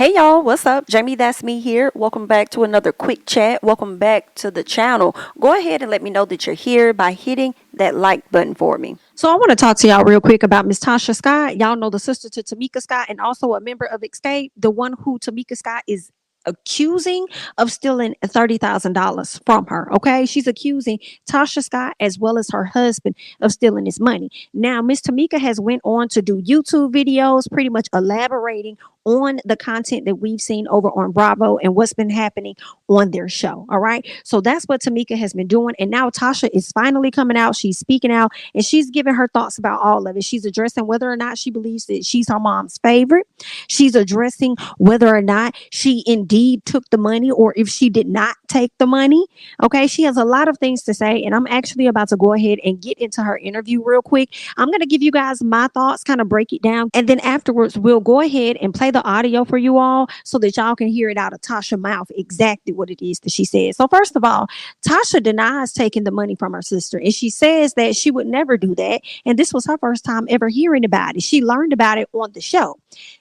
Hey y'all, what's up? JamiThatsMe here. Welcome back to another quick chat. Welcome back to the channel. Go ahead and let me know that you're here by hitting that like button for me. So I want to talk to y'all real quick about Miss Tocha Scott. Y'all know the sister to Tamika Scott and also a member of Xscape, the one who Tamika Scott is accusing of stealing $30,000 from her. Okay, she's accusing Tocha Scott as well as her husband of stealing his money. Now Miss Tamika has went on to do YouTube videos pretty much elaborating on the content that we've seen over on Bravo and what's been happening on their show. All right, so that's what Tamika has been doing, and now Tocha is finally coming out. She's speaking out and she's giving her thoughts about all of it. She's addressing whether or not she believes that she's her mom's favorite. She's addressing whether or not she indeed took the money or if she did not take the money. Okay, she has a lot of things to say, and I'm actually about to go ahead and get into her interview real quick. I'm going to give you guys my thoughts, kind of break it down, and then afterwards we'll go ahead and play the audio for you all so that y'all can hear it out of Tasha's mouth exactly what it is that she said. So first of all, Tocha denies taking the money from her sister, and she says that she would never do that, and this was her first time ever hearing about it. She learned about it on the show.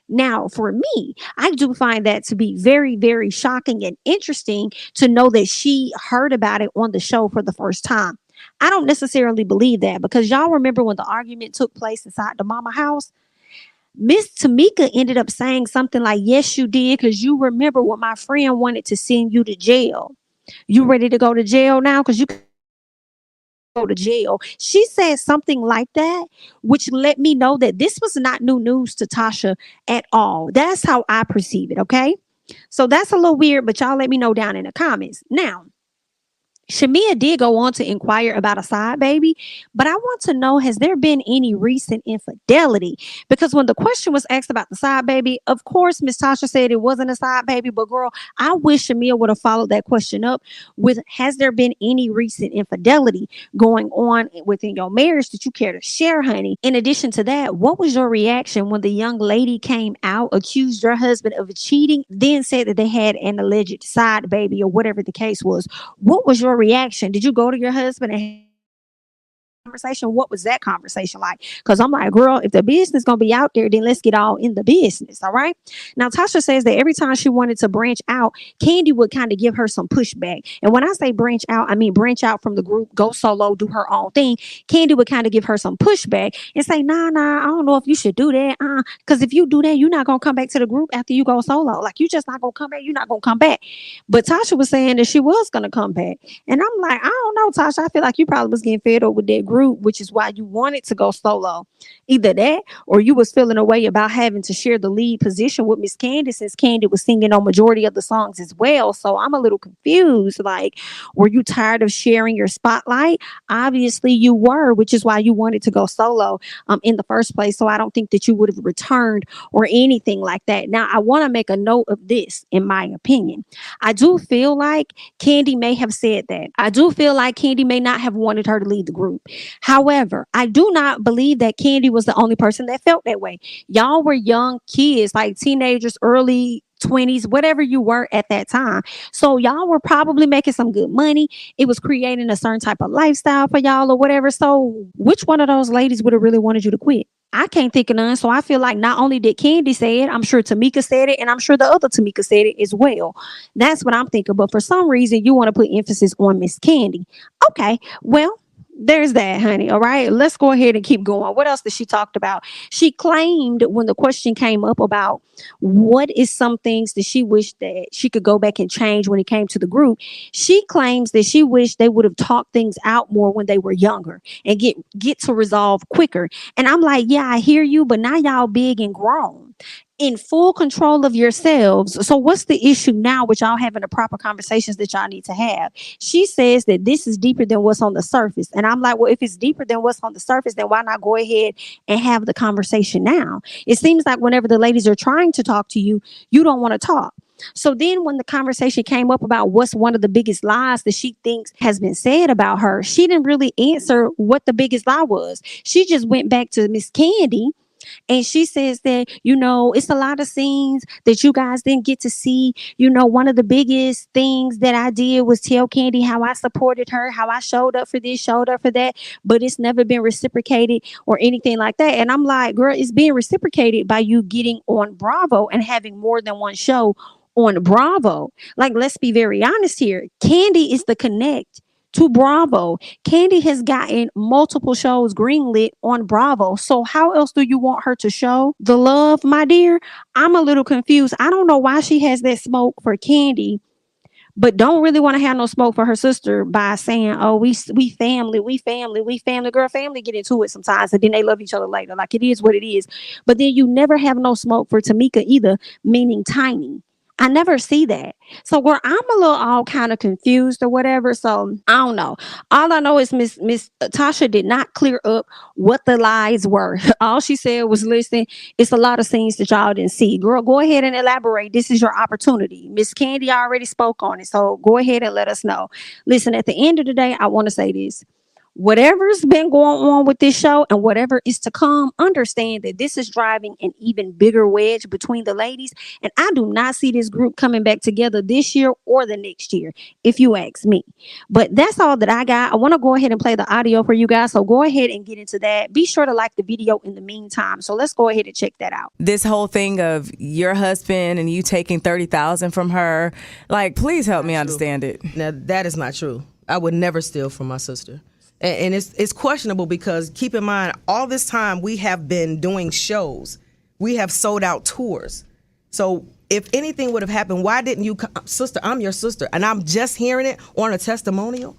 Now, for me, I do find that to be very, very shocking and interesting to know that she heard about it on the show for the first time. I don't necessarily believe that, because y'all remember when the argument took place inside the mama house, Miss Tamika ended up saying something like, yes, you did, because you remember when my friend wanted to send you to jail. You ready to go to jail now? Because you go to jail. She said something like that, which let me know that this was not new news to Tocha at all. That's how I perceive it. Okay, so that's a little weird, but y'all let me know down in the comments. Now, Shamia did go on to inquire about a side baby, but I want to know, has there been any recent infidelity? Because when the question was asked about the side baby, of course, Miss Tocha said it wasn't a side baby, but girl, I wish Shamia would have followed that question up with, has there been any recent infidelity going on within your marriage that you care to share, honey? In addition to that, what was your reaction when the young lady came out, accused your husband of cheating, then said that they had an alleged side baby or whatever the case was? What was your reaction? Did you go to your husband and conversation? What was that conversation like? Because I'm like, girl, if the business gonna be out there, then let's get all in the business. All right, now Tocha says that every time she wanted to branch out, Kandi would kind of give her some pushback. And when I say branch out, I mean branch out from the group, go solo, do her own thing. Kandi would kind of give her some pushback and say, nah, I don't know if you should do that, because if you do that, you're not gonna come back to the group after you go solo. Like, you just not gonna come back. You're not gonna come back. But Tocha was saying that she was gonna come back, and I'm like, I don't know, Tocha. I feel like you probably was getting fed up with that group, which is why you wanted to go solo. Either that, or you was feeling a way about having to share the lead position with Miss Candiace, since Kandi was singing on majority of the songs as well. So I'm a little confused. Like, were you tired of sharing your spotlight? Obviously you were, which is why you wanted to go solo in the first place. So I don't think that you would have returned or anything like that. Now, I want to make a note of this. In my opinion, I do feel like Kandi may have said that. I do feel like Kandi may not have wanted her to lead the group. However, I do not believe that Kandi was the only person that felt that way. Y'all were young kids, like teenagers, early 20s, whatever you were at that time. So y'all were probably making some good money. It was creating a certain type of lifestyle for y'all or whatever. So which one of those ladies would have really wanted you to quit? I can't think of none. So I feel like not only did Kandi say it, I'm sure Tamika said it, and I'm sure the other Tamika said it as well. That's what I'm thinking. But for some reason, you want to put emphasis on Miss Kandi. Okay, well, there's that, honey. All right, let's go ahead and keep going. What else did she talk about? She claimed, when the question came up about what is some things that she wished that she could go back and change when it came to the group, she claims that she wished they would have talked things out more when they were younger and get to resolve quicker. And I'm like, yeah, I hear you, but now y'all big and grown, in full control of yourselves. So what's the issue now with y'all having the proper conversations that y'all need to have? She says that this is deeper than what's on the surface. And I'm like, well, if it's deeper than what's on the surface, then why not go ahead and have the conversation now? It seems like whenever the ladies are trying to talk to you, you don't want to talk. So then when the conversation came up about what's one of the biggest lies that she thinks has been said about her, she didn't really answer what the biggest lie was. She just went back to Miss Kandi And she says that, it's a lot of scenes that you guys didn't get to see. One of the biggest things that I did was tell Kandi how I supported her, how I showed up for this, showed up for that, but it's never been reciprocated or anything like that. And I'm like, girl, it's being reciprocated by you getting on Bravo and having more than one show on Bravo. Like, let's be very honest here. Kandi is the connect to Bravo. Kandi has gotten multiple shows greenlit on Bravo. So how else do you want her to show the love, my dear? I'm a little confused. I don't know why she has that smoke for Kandi, but don't really want to have no smoke for her sister by saying, oh, we family, we family, we family. Girl, family get into it sometimes and then they love each other later. Like, it is what it is. But then you never have no smoke for Tamika either, meaning Tiny. I never see that. So where I'm a little all kind of confused or whatever. So I don't know. All I know is Miss Tocha did not clear up what the lies were. All she said was, listen, it's a lot of scenes that y'all didn't see. Girl, go ahead and elaborate. This is your opportunity. Miss Kandi already spoke on it. So go ahead and let us know. Listen, at the end of the day, I want to say this. Whatever's been going on with this show and whatever is to come, understand that this is driving an even bigger wedge between the ladies. And I do not see this group coming back together this year or the next year, if you ask me. But that's all that I got. I want to go ahead and play the audio for you guys. So go ahead and get into that. Be sure to like the video in the meantime. So let's go ahead and check that out. This whole thing of your husband and you taking $30,000 from her, like, please help me understand it. Now, that is not true. I would never steal from my sister. And it's questionable because keep in mind, all this time we have been doing shows. We have sold out tours. So if anything would have happened, why didn't you come? Sister, I'm your sister. And I'm just hearing it on a testimonial.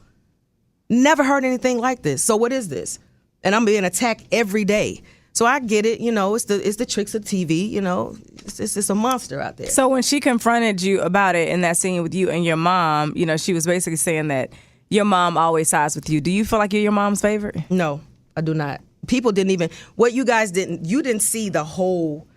Never heard anything like this. So what is this? And I'm being attacked every day. So I get it. It's the tricks of TV. It's a monster out there. So when she confronted you about it in that scene with you and your mom, she was basically saying that your mom always sides with you. Do you feel like you're your mom's favorite? No, I do not. People didn't even, what you guys didn't, you didn't see the whole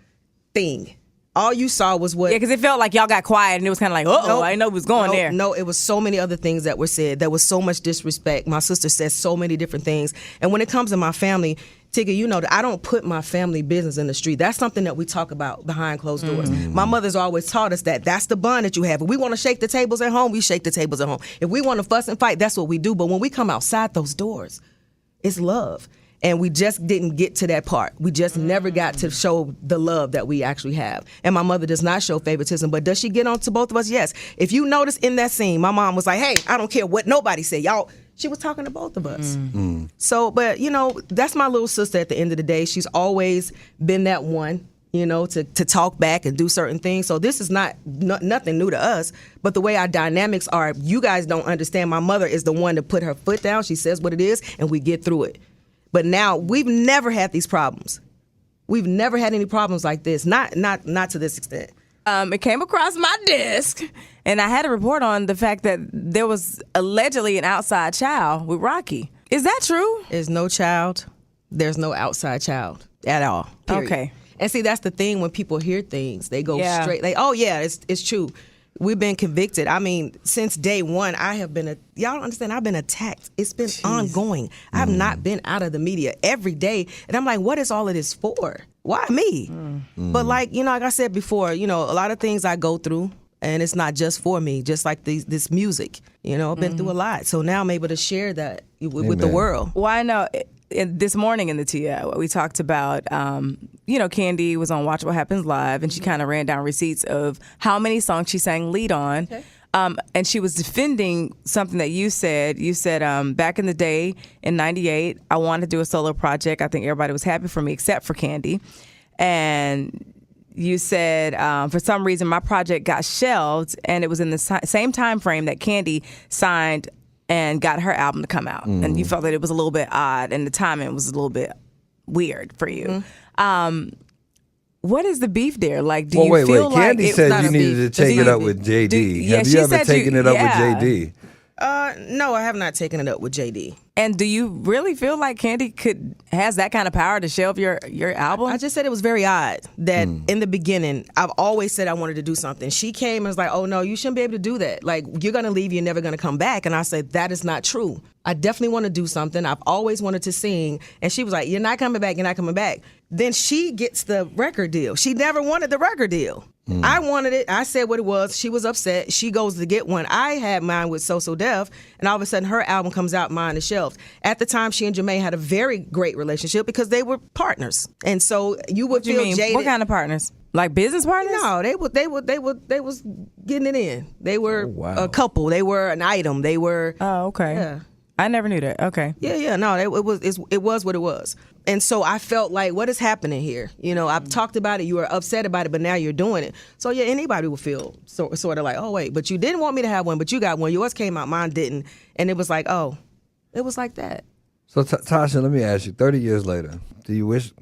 thing. All you saw was what... Yeah, because it felt like y'all got quiet and it was kind of like, uh-oh, I didn't know it was going there. No, it was so many other things that were said. There was so much disrespect. My sister said so many different things. And when it comes to my family, Tigger, you know that I don't put my family business in the street. That's something that we talk about behind closed doors. Mm-hmm. My mother's always taught us that. That's the bond that you have. If we want to shake the tables at home, we shake the tables at home. If we want to fuss and fight, that's what we do. But when we come outside those doors, it's love. And we just didn't get to that part. We just never got to show the love that we actually have. And my mother does not show favoritism, but does she get on to both of us? Yes. If you notice in that scene, my mom was like, hey, I don't care what nobody say. Y'all, she was talking to both of us. Mm-hmm. So, but, that's my little sister at the end of the day. She's always been that one, to talk back and do certain things. So this is nothing new to us. But the way our dynamics are, you guys don't understand. My mother is the one to put her foot down. She says what it is, and we get through it. But now we've never had these problems. We've never had any problems like this. Not to this extent. It came across my desk, and I had a report on the fact that there was allegedly an outside child with Rocky. Is that true? There's no child. There's no outside child at all. Period. Okay. And see, that's the thing. When people hear things, they go straight. Like, oh yeah, it's true. We've been convicted. I mean, since day one, y'all don't understand, I've been attacked. It's been ongoing. I've not been out of the media every day. And I'm like, what is all of this for? Why me? But like I said before, a lot of things I go through, and it's not just for me, just like this music. I've been through a lot. So now I'm able to share that with the world. Well, I know. This morning in the TIA, we talked about, Kandi was on Watch What Happens Live, and she kind of ran down receipts of how many songs she sang lead on. Okay. And she was defending something that you said. You said, back in the day, in 98, I wanted to do a solo project. I think everybody was happy for me except for Kandi. And you said, for some reason, my project got shelved, and it was in the same time frame that Kandi signed and got her album to come out. And you felt that it was a little bit odd, and the timing was a little bit weird for you. What is the beef there? Like, do you feel like Kandi said you needed to take it up with JD. Have you ever taken it up with JD? No, I have not taken it up with JD. And do you really feel like Kandi has that kind of power to shelve your album? I just said it was very odd that in the beginning, I've always said I wanted to do something. She came and was like, oh, no, you shouldn't be able to do that. Like, you're going to leave, you're never going to come back. And I said, that is not true. I definitely want to do something. I've always wanted to sing. And she was like, you're not coming back, you're not coming back. Then she gets the record deal. She never wanted the record deal. I wanted it. I said what it was. She was upset. She goes to get one. I had mine with So Def, and all of a sudden her album comes out, mine is shelved. At the time, she and Jermaine had a very great relationship because they were partners, and so you would feel jaded. What kind of partners? Like business partners? No, they was getting it in. They were a couple. They were an item. They were. Oh, okay. Yeah. I never knew that. Okay. Yeah. No, it was what it was. And so I felt like, what is happening here? You know, I've talked about it. You were upset about it, but now you're doing it. So yeah, anybody would feel sort of like, oh wait, but you didn't want me to have one, but you got one. Yours came out, mine didn't, and it was like, oh, it was like that. So Tasha, let me ask you: 30 years later, do you wish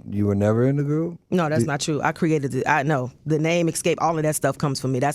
you were never in the group? No, that's not true. I created it. I know the name Xscape. All of that stuff comes from me. I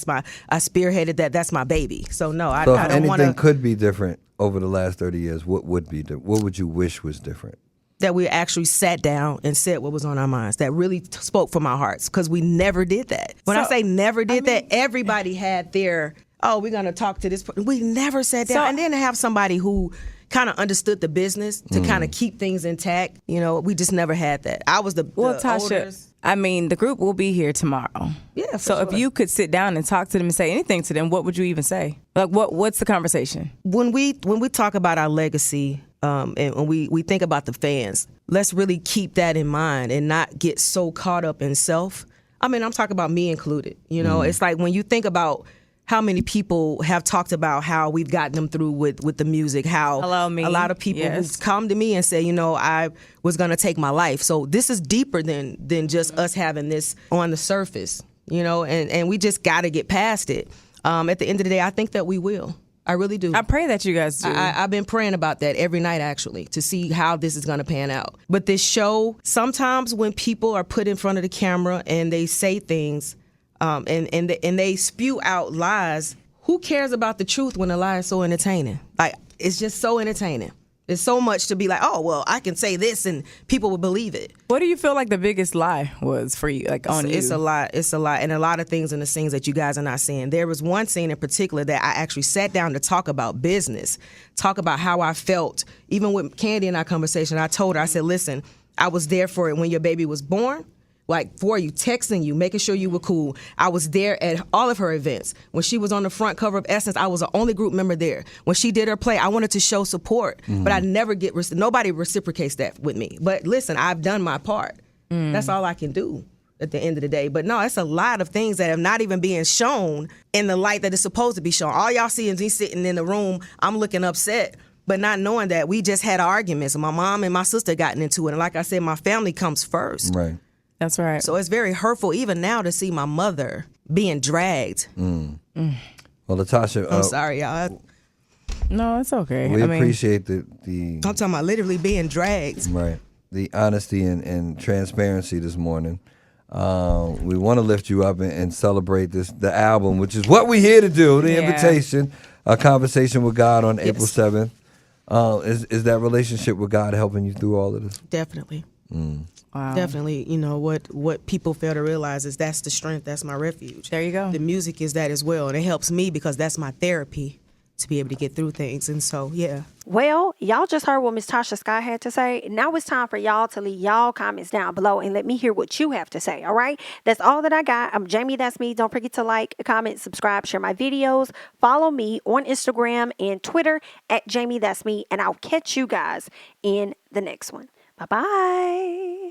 spearheaded that. That's my baby. So no, I So don't if anything want to. could be different over the last 30 years, what would be different? What would you wish was different? That we actually sat down and said what was on our minds. That really spoke from our hearts, because we never did that. When I say never did that, everybody had their, oh, we're going to talk to this person. We never sat down. And then to have somebody who kind of understood the business to kind of keep things intact, you know, we just never had that. I was the Tasha, oldest. I mean, the group will be here tomorrow. Yeah, So if you could sit down and talk to them and say anything to them, what would you even say? Like, what's the conversation? When we talk about our legacy, and when we think about the fans, let's really keep that in mind and not get so caught up in self. I mean, I'm talking about me included. You know, it's like when you think about how many people have talked about how we've gotten them through with the music, how Hello, me. a lot of people who've come to me and say, you know, I was going to take my life. So this is deeper than just us having this on the surface, you know, and we just got to get past it. At the end of the day, I think that we will. I really do. I pray that you guys do. I've been praying about that every night, actually, to see how this is going to pan out. But this show, sometimes when people are put in front of the camera and they say things and they spew out lies, who cares about the truth when the lie is so entertaining? Like, it's just so entertaining. There's so much to be like, oh, well, I can say this and people will believe it. What do you feel like the biggest lie was for you, like on you? It's a lot. It's a lot. And a lot of things in the scenes that you guys are not seeing. There was one scene in particular that I actually sat down to talk about business, talk about how I felt. Even with Kandi in our conversation, I told her, I said, listen, I was there for it when your baby was born. Like, for you, texting you, making sure you were cool. I was there at all of her events. When she was on the front cover of Essence, I was the only group member there. When she did her play, I wanted to show support, but I never nobody reciprocates that with me. But listen, I've done my part. That's all I can do at the end of the day. But no, it's a lot of things that are not even being shown in the light that it's supposed to be shown. All y'all see is me sitting in the room, I'm looking upset, but not knowing that we just had arguments. My mom and my sister gotten into it. And like I said, my family comes first. Right. That's right. So it's very hurtful even now to see my mother being dragged. Well, Natasha, I'm sorry, y'all. No, it's okay. we I mean, appreciate the I'm talking about literally being dragged. right, the honesty and transparency this morning. We want to lift you up and celebrate the album, which is what we're here to do. The invitation, a conversation with God on April 7th. Is that relationship with God helping you through all of this? Definitely. Wow. Definitely, you know, what people fail to realize is that's the strength, that's my refuge. There you go. The music is that as well, and it helps me because that's my therapy to be able to get through things. And so, yeah. Well, y'all just heard what Miss Tasha Scott had to say. Now it's time for y'all to leave y'all comments down below and let me hear what you have to say, all right? That's all that I got. I'm Jamie, that's me. Don't forget to like, comment, subscribe, share my videos. Follow me on Instagram and Twitter at Jamie, that's me. And I'll catch you guys in the next one. Bye-bye.